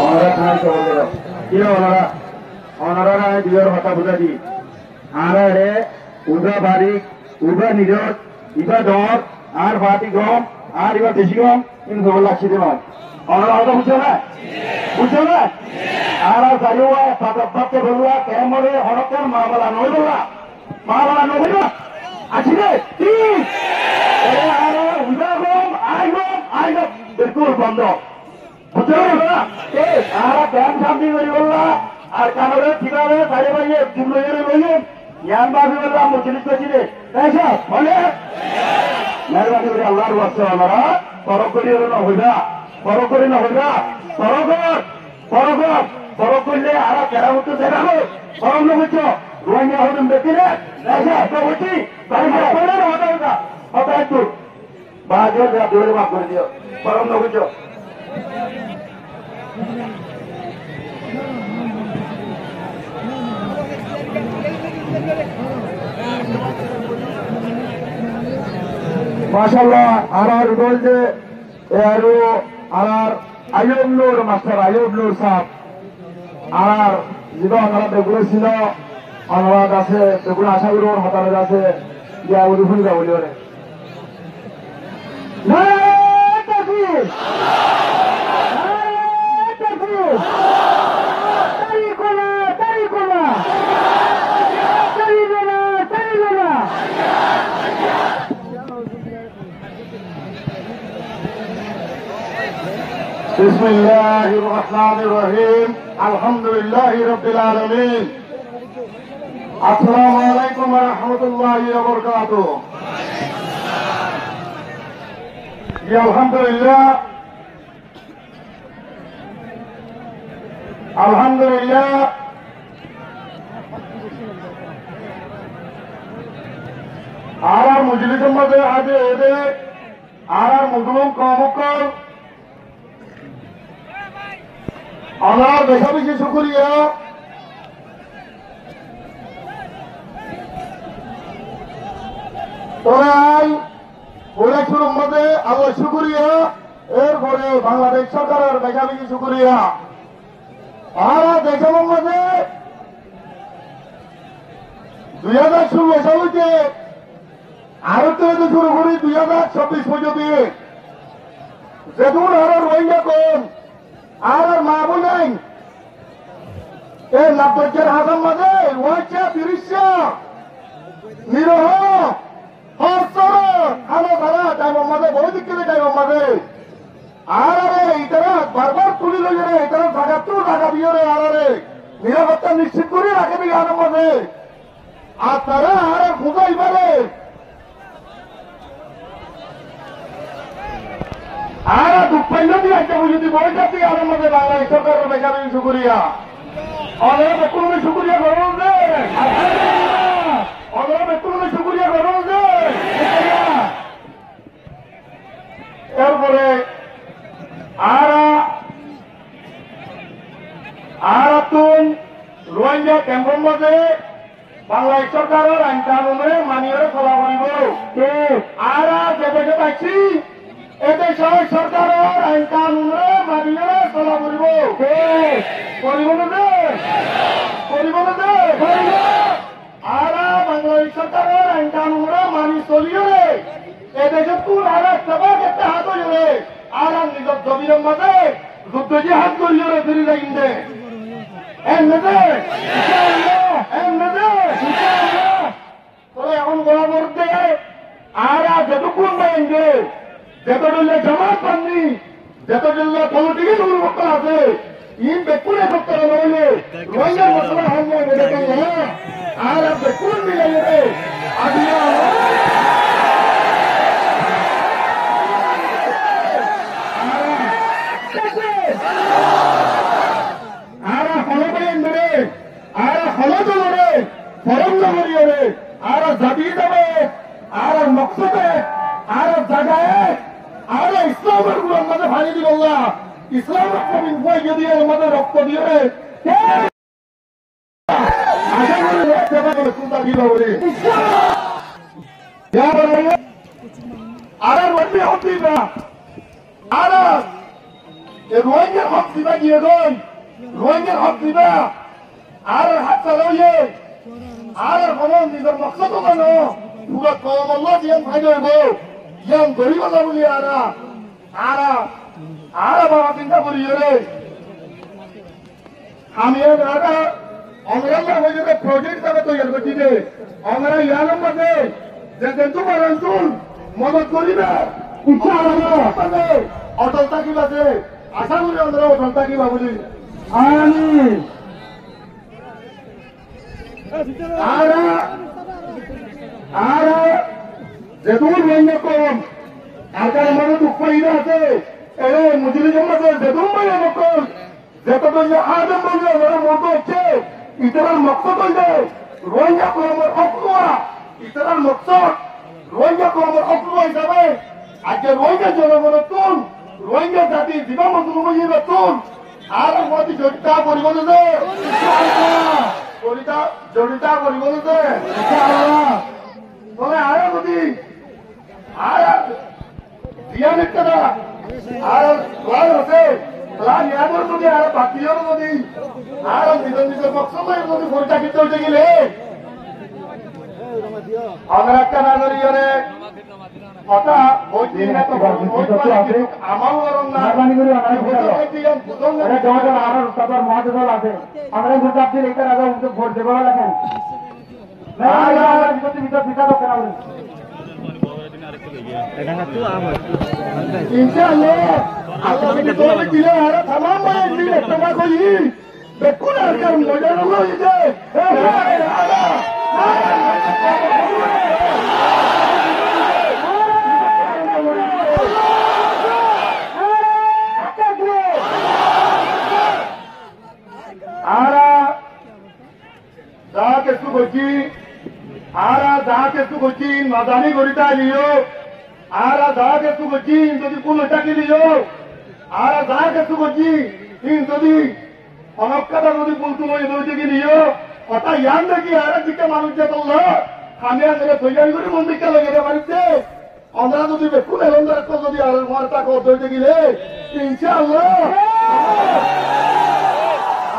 ওনারা থানায় খবর দিল কি ওনারা বিয়ের কথা বুঝা দি আমরা রে উদা বারিক উদা নিরজ ইবা দর আর ভাতি গম আর ইবা দেশি গম কিন্তু খবর লাগছে দেওয়া ওনারা কথা বুঝছো না আর জারিওয়া ভাবতে বলুয়া কেমরে হরকের মামলা নই বলা আছি রে ঠিক আর উদা গম আই গম বিলকুল বন্ধ বুঝছো না আর ব্যাংক সামনে করি বললা আর কামরে ঠিকানে সাড়ে বাইয়ে দুটো লইয়ে ইয়ান বাবি বললাম মুসলিম পেছিরে তাই সব বলে মেহরবানি করে আল্লাহর ওয়াস্তে ওনারা পরক করি না হইবা পরক করলে আর কেরামতো দেখাবো পরম বুঝছো রোহিঙ্গা হবেন বেশিরে তাই সব বলছি হতা একটু বাজে দৌড়ে মাফ করে দিও পরম বুঝছো মাশাআল্লাহ আর বলছে আরো আর আয়ুব নূর মাস্টার আয়ুব নূর সাহেব আর যেটা আমরা বেগুলো ছিল অনুবাদ আছে বেগুলো আশা করি ওর হতালে আছে ইয়া ওর ভুল গা বলি ওরে بسم الله الرحمن الرحيم الحمد لله رب العالمين السلام عليكم ورحمة الله وبركاته يا الحمد لله আর মজলিসের মধ্যে আজ এদের আর মুসলিম কমকল আমার বেশা বেশি শুক্রিয়া তোরাই ওরাছুর মধ্যে আবার শুক্রিয়া এরপরে বাংলাদেশ সরকারের বেশা বেশি শুক্রিয়া আর দেশের মধ্যে 2016 সালকে আরো থেকে শুরু করি 2026 পর্যন্ত যেমন আর রোহিঙ্গা কম আর মা বোনাই এই লাভের হাসান মাঝে ওয়াইচা তিরিশা নিরহ আলো ধারা টাইমের মাঝে বহু দিক থেকে টাইমের মাঝে আর এইটারা বারবার তুলি লইয়ে রে এইটারা জায়গা তো জায়গা দিয়ে রে আর নিরাপত্তা নিশ্চিত করে রাখে বিঘানের মাঝে আর তারা আর খুঁজাই পারে আর দুঃখাইল দিয়ে একটা যদি বয়সা দিয়ে আমার মধ্যে বাংলাদেশ সরকারের বেকারি শুকুরিয়া অনেক বেকুলনে শুকুরিয়া করুন যে অনেক বেকুলনে শুকুরিয়া করুন যে এরপরে আর তুন রোহিঙ্গা ক্যাম্পের মধ্যে বাংলাদেশ সরকারের আইন কানুনে মানিয়ে চলা করিব আর যে দেশে পাইছি এদেশের সরকারের আইন কানুনে মানিয়ে চলা করিব আর বাংলাদেশ সরকারের আইন কানুনে মানি চলিয়ে এদেশে তুল আর সেবা ক্ষেত্রে হাত হইলে আর নিজের জমির মাঝে যুদ্ধ যে হাত করিয়ে ফিরে যাই দে এখন বরাবর দে আর যেটুকুন বাইন্দে যেতদিল্লে জমা পাননি যেতদিল্লে পলিটিক্যাল উন্মুক্ত আছে ইন বেকুনে সত্য নইলে রোহিঙ্গা মশলা হামলা বেড়ে আর বেকুন মিলাইলে আদিয়া আর জাতিয়ে যাবে আর মকসদে আর জায়গায় আর ইসলামের গুলোর মাঝে ভাঙি দিব না ইসলামের কবি উপায় যদি আমাদের রক্ত দিয়ে আর রোহিঙ্গার হক দিবা গিয়ে গই রোহিঙ্গার হক দিবা আর হাত চালাইয়ে আর কোনো নিজের মকসদ কেন পুরো কম আল্লাহ জিয়ান ফাইল হইব ইয়ান গরিব আল্লাহ বলি আর বাবা চিন্তা করি রে আমি আমরা হয়ে প্রজেক্ট তারা তৈরি করছি যে আমরা ইয়ার মধ্যে যে তোমার অঞ্চল মদত করিবে ইচ্ছা হবে অটল থাকিব আছে আশা করি আমরা অটল থাকিবা বলি আমি আর যেহেতু রোহিঙ্গা কম আর কারণ মানে দুঃখ ইরা আছে এই মুজিবুর রহমান যেহেতু মানে কম যেহেতু আদম বললে ওরা মত হচ্ছে ইতার মকসদ হইলে রোহিঙ্গা কমের অপলোয়া ইতার মকসদ রোহিঙ্গা কমের অপলোয়া হিসাবে আজকে রোহিঙ্গা জনগণের তুন রোহিঙ্গা জাতি জীবন মন্ত্রী তুন আর মধ্যে জড়িতা পরিবর্তন জড়িতা পরিবর্তন তবে আর যদি আর দিয়া নিত্যটা আর প্লান আছে প্লান ইয়াদের যদি আর বাকিও যদি আর নিজের মকসদের যদি পরিচালিত হইতে গেলে আমরা একটা নাগরিকরে কথা আমার মহাদল আছে আমরা গুজরাটের এটা রাজা ভোট দেবো লাগেন ইনশাআল্লাহ আল্লাহ দিলে আর tamam দিলে একটা কই দেখুন আর কারণ মজা হলো এই যে মাদানি গড়িটা লিও আর যা কিছু করছি যদি পুলটাকে লিও আর যা কিছু করছি যদি অনক্ষাটা যদি পুলতু দইটিকে লিও কথা ইয়ান দেখি আর দিকে মানুষ যে করল আমি আসলে তৈরি করে মন্দিরটা লেগে বাড়িতে আমরা যদি বেকুন এলন্দার যদি আর মারটা দইতে গেলে ইনশাআল্লাহ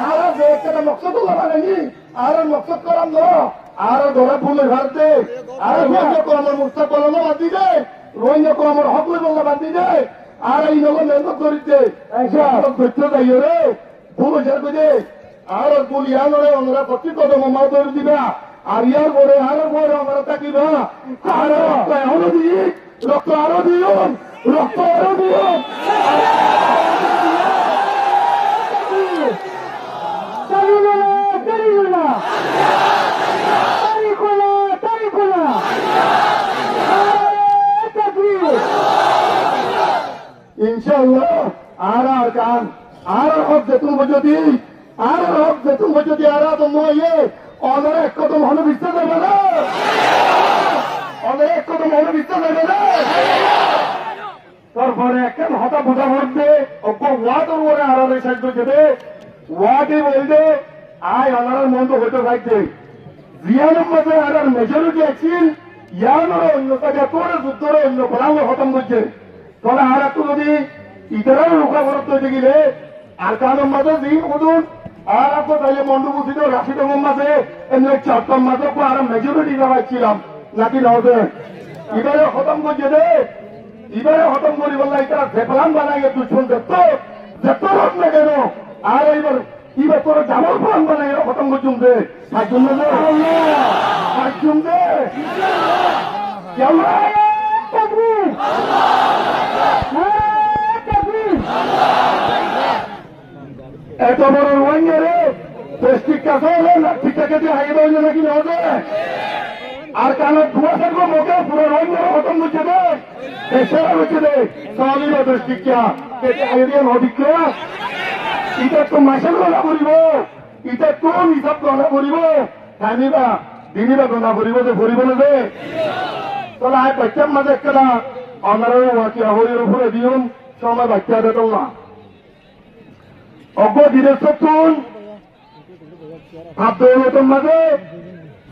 আর একটা মকসদ লাগানি আর মকসদ করাম ন আর ধরা ফুলের ভারতে আর রোহিঙ্গা করানোর মুস্তা করানো বাদ দেয় রোহিঙ্গা করানোর হক বললা বাদ দেয় আর এই নগর মেহনত করিতে ধরতে যাই রে ভুল হিসাব করে আর ভুল ইয়ানরে আমরা প্রতি কদম মা ধরে দিবা আর ইয়ার পরে আমরা থাকিবা আর এখনো দিই রক্ত আরো দিও রক্ত আরো দিও ইনশাআল্লাহ আর কান আর হক যেতুন যদি আর হক যেতুন যদি আর তোমায় অনেক এক কদম হলে বিশ্বাস দেবে না অনেক এক কদম হলে বিশ্বাস দেবে না তারপরে একখান হতা বোঝা ভরতে অজ্ঞ ওয়াদের ওরে আড়ালে শেষ করছে ওয়াদে বলতে আয় আনার মন্দ হইতে থাকছে জিয়ানের মধ্যে আর মেজরিটি আছেন ইয়ানোর অন্য কাজে তোর যুদ্ধরে অন্য ফলাঙ্গ খতম করছে তাহলে আর একটু যদি ইতারাও রোকা করতে হইতে গেলে আর কারণ মাঝে দিন উদুন আর আপনি তাইলে মন্ডপুষিত রাশিদ মাঝে এমনি চট্টম মাঝে আর মেজরিটি যাওয়াইছিলাম নাকি নবে এবারে খতম করছে রে এবারে খতম করি বললা এটা ফেপলান বানাই দুশ্মন যেত রোড না কেন আর এইবার তোর জামল প্লান বানাই খতম করছুম দে সাজুম দে সাজুম দে এত বড় রোহিঙ্গা রে দেশটিক কাছে হলে না ঠিকঠাকে দিয়ে হাইয়ে দেওয়া নাকি না হবে আর কালো ধোয়া থাকবো মোকে পুরো রোহিঙ্গা খতম করছে দে সেরা হচ্ছে দে সহজীব দেশটিকা কেটে হাইয়ে দিয়ে নদীকে ইটা তো মাসের গণা করিব ইটা কোন হিসাব গণা করিব জানিবা দিনিবা গণা করিব যে ভরিব না দে তাহলে আয় বাচ্চার মাঝে একটা আমার হরির উপরে দিউন সময় বাচ্চা দেখল না অজ্ঞ দিনের সত্তর আব্দুল মাঝে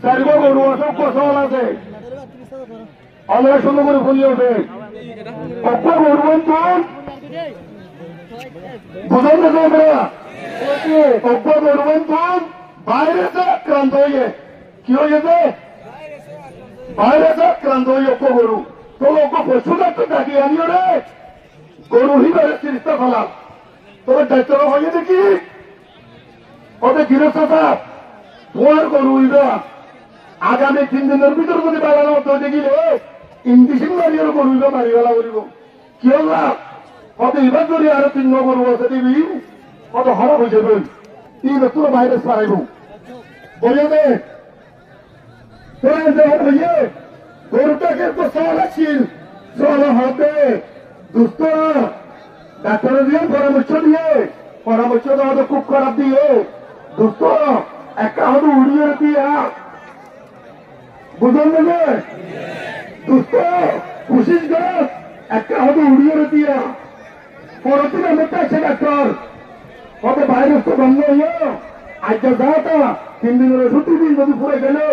চারিব গরু আছে ফসল আছে আমরা সুন্দর করে ফুলি ওঠে অজ্ঞ গরু বুঝুন না তোমরা অজ্ঞ গরুবেন তুম ভাইরাসে আক্রান্ত হয়ে কি হয়েছে ভাইরাসে আক্রান্ত হয়ে অজ্ঞ গরু তো অজ্ঞ পশু ডাক্তার ডাকি আনিও রে গরু হিবারে চিকিৎসা ফেলাম তোর দায়িত্ব হয়ে দেখি ওদের গৃহস্থ সাপ তোমার গরু হইবা আগামী 3 দিনের ভিতর যদি বাড়ানো হতো দেখিলে ইন্ডিসিং মারিয়ার গরু হইবা মারি গলা করিব কি হল্লা কত এবার ধরে আরো 3 গরু আছে দিবি কত খারাপ হয়েছে বই এই তোর ভাইরাস পারাইব বলে দে হইয়ে গরুটাকে তো সওয়াল আছিল সওয়াল হবে দুস্থ ডাক্তার দিয়ে পরামর্শ দেওয়া তো খুব খারাপ দিয়ে দুস্থ একটা হয়তো উড়িয়ে দিয়া বুঝলেন না দুস্থ কোশিশ কর একটা হয়তো উড়িয়ে দিয়া পরদিন আমার কাছে ডাক্তার কত ভাইরাস তো বন্ধ হইয়া আজকে যাওয়াটা 3 দিনের ছুটি দিন যদি পুরে গেলে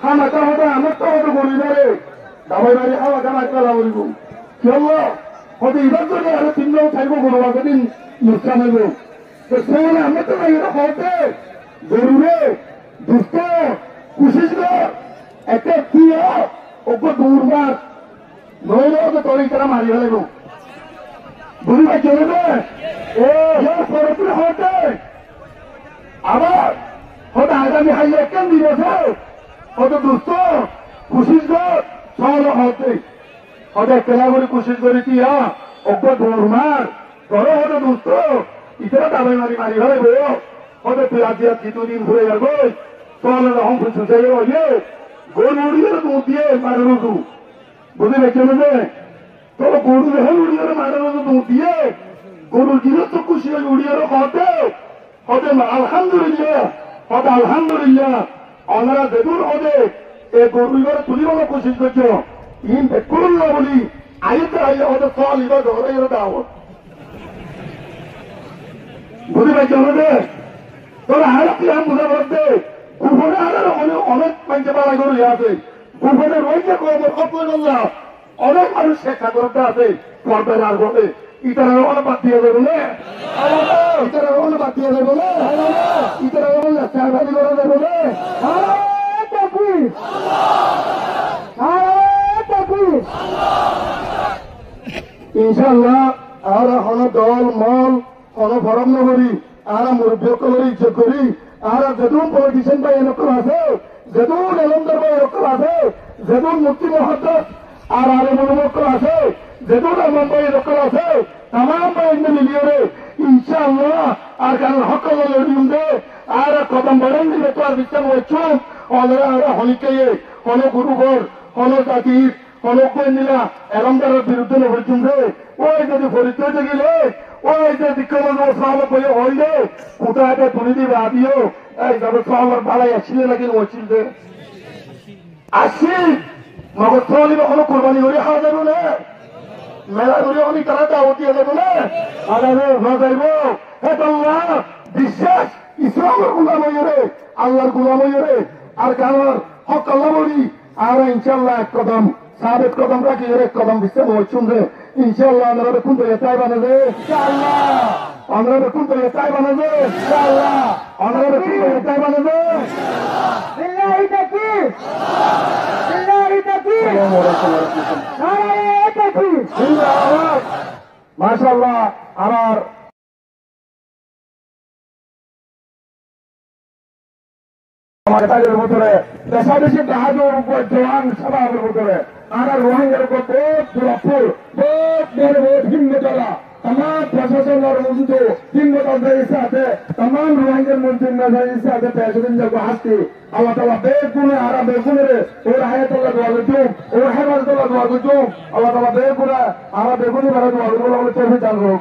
খানাটা হবে আমার তো হয়তো গড়ি ধরে দাবাই বাড়ি খাওয়া জানা খেলা করিব কি হলো হয়তো এবার করে আরো 3 দিন থাকবো কোনো দিন নুকসান হইব তো সেখানে আমরা তো এরকম হতে গরুরে দুস্থ কোশিশ কর একটা দিয়া ওকে দূর মার নইলেও তো তরি তারা মারি ফেলাইব বুঝি ভাই চলবে পরপুরে হতে আবার হয়তো আগামী হাইলে কেন দিবসে হয়তো দুস্থ কোশিশ কর সহজ হতে হয়তো কেলা করে কোশিশ করি দিয়া ওকে দৌড় মার ধরো হয়তো দুস্থ ইতারা দাবাই মারি মারি ফেলাইব হয়তো পেঁয়াজ দিয়া 2 দিন ঘুরে যাবো তাহলে রকম সুচাই হয়ে গরু উড়িয়ে দুধ দিয়ে মারে রুদু বুঝে দেখে নেবে তবে গরু যখন উড়িয়ে মারে রুদু দুধ দিয়ে গরুর গৃহস্থ খুশি হয়ে উড়িয়ে হতে হতে আলহামদুলিল্লাহ আমরা যেদূর হতে এই গরু এবার তুলিবার কোশিশ করছো ইন করুন না বলি আইতে আইলে হতে চল এবার ধরে দাওয়াত বুঝে দেখে নেবে তোরা আর কি আম বুঝা বলতে কুফরে আলার অনেক মানুষের বাড়াই করে আছে কুফরে রয়েছে অনেক মানুষ শিক্ষা করতে আছে পর্দার আর বলে ইতারা ওখানে বাদ দিয়ে দেবো না ইতারা ওখানে বাদ দিয়ে দেবো না ইতারা ওখানে চাকরি করে দেবো না ইনশাল্লাহ আর হন দল মল হন ফরম নগরী আর মুরব্বী ইজ্জত করি আর যেদুন পলিটিশিয়ান ভাই এরকম আছে যেদুন এলমদার ভাই এরকম আছে যেদুন মুফতি মহাদ্দাস আর আলমুল আছে যেদুন আলম ভাই এরকম আছে তাম ভাই মিলিয়ে ইনশাআল্লাহ আর কারণ হক লড়িম দে আর কদম বড়ান দিলে তো আর বিচার হচ্ছুন অনরা হনিকে হন গুরুবর হন জাতির হন নিলা এলমদারের বিরুদ্ধে নড়ছুন রে ওই যদি ফরিদ গেলে ওই যে দিক্ষা বই হইলে কোথা এটা তুলে দিবে আদিও এই যাবে সবার বালাই আসছিলে নাকি ওছিল যে আসি মগজ চলি কখনো কোরবানি করে খাওয়া যাবে না মেলা করে অনেক তারা দাওয়াত দিয়ে যাবে না আদাবে না যাইব আল্লাহ বিশ্বাস ইসলামের গুলাম হইরে আল্লাহর গুলাম হইরে আর কারণ হক আল্লাহ বলি আর ইনশাল্লাহ এক কদম সাবেক কদম রাখি এক কদম বিশ্বাস হচ্ছুন যে ইনশাআল্লাহ আমরা দেখুন তো এটাই বানাবে ইনশাআল্লাহ আমরা দেখুন তো এটাই বানাবে ইনশাআল্লাহ আমরা দেখুন তো এটাই বানাবে বিল্লাহি তাকবীর বিল্লাহি তাকবীর নারায়ে তাকবীর জিন্দাবাদ মাশাআল্লাহ আমার আমার তাদের ভিতরে দেশাদেশি বাহাদুর উপর জওয়ান সভার ভিতরে আর রোহিঙ্গার উপর বহুত সুরক্ষুর বহুত বড় বড় হিন্দুতলা तमाम प्रशासन और उनको हिंदू साथे तमाम रोहिंग्या मुस्लिम साथे पैसों जब हाथी अल्लाह ताला बेगुने आरा बेगुने रे और हाय ताला दुआ करतो और हाय ताला दुआ करतो अल्लाह ताला बेगुने आरा बेगुने बारे दुआ करतो बोले तो भी जानो